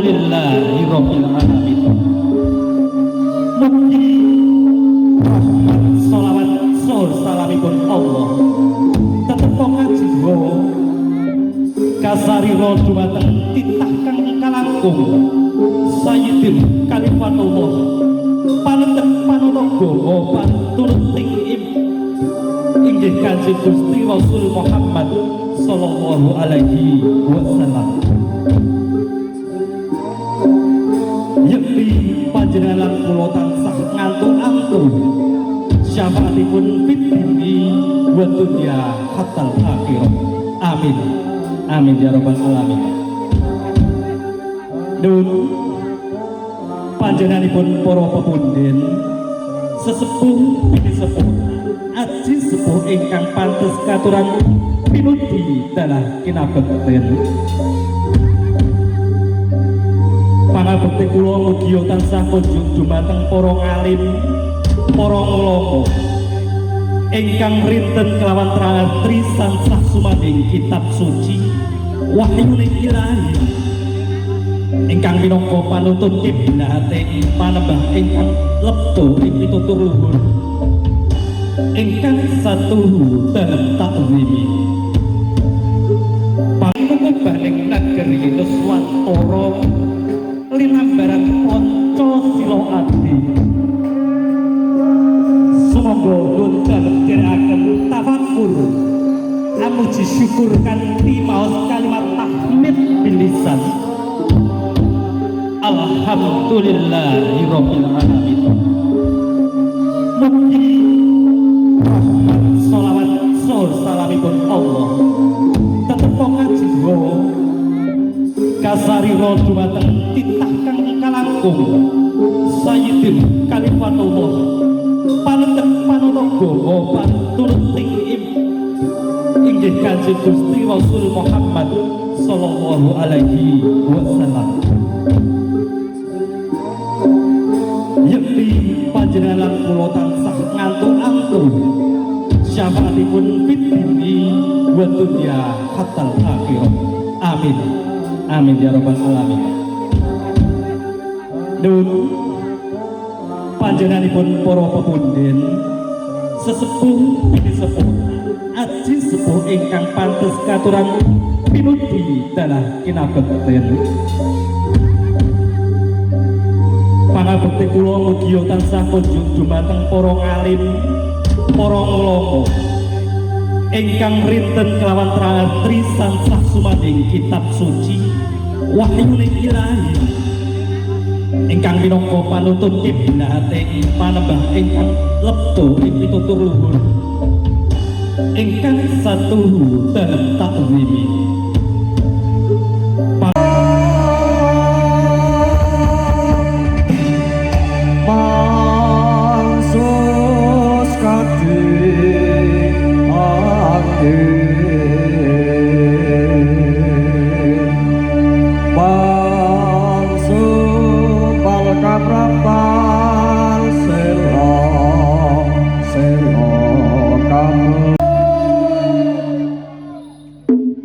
Alhamdulillahi Rabbil Alamin. Mugi rahmat sholawat sur salamipun Allah tetepong jiwa kasarira dumateng titah kang kalangkung Sayyidin Kalifatullah panentep panataga panturut inggih Kanjeng Gusti Rasul Muhammad sallallahu alaihi wasallam. Yakti panjenengan kula tansah ngantuk-antuk syafaatipun fid dini wa dunya hatta akhir. Amin. Amin ya rabbal alamin. Nun panjenenganipun para pepundhen sesepuh bini sepuh aji sepuh ingkang pantes katuran pinudi dalah kinabekten. Pangabekti kula mugi tansah kunjung dumateng para ngalim, para ulama ingkang rinten kelawan tratri sansah sumanding kitab suci wahyune ilahi ingkang minangka panuntun kiblat panembah ingkang lepto ing pitutur luhur ingkang satuhu dalem takwimi pangubaning nagari Nuswantara linambaran panca sila adi sumangga nun dalem dirakaken tafakur amuji syukur kanthi maos kalimat tahmid bilisan. Alhamdulillahi Rabbil Alamin. Mugi rahmat sholawat sur salamipun Allah tetepong jiwa kasarira dumateng titah kang kalangkung Sayyidin Kalifatullah panentep panataga panturut inggih Kanjeng Gusti Rasul Muhammad sallallahu alaihi wasallam. Yakti panjenengan kula tansah ngantuk-antuk syafaatipun fid dini wa dunya hatta akhir. Amin. Amin ya rabbal alamin. Nun panjenenganipun para pepundhen sesepuh bini sepuh aji sepuh ingkang pantes katuran pinudi dalah kinabekten. Pangabekti kula mugi tansah kunjung dumateng para ngalim, para ulama ingkang rinten kelawan tratri sansah sumanding kitab suci wahyune ilahi ingkang minangka panuntun kiblat panembah ingkang lepto ing pitutur luhur ingkang satuhu dalem takwimi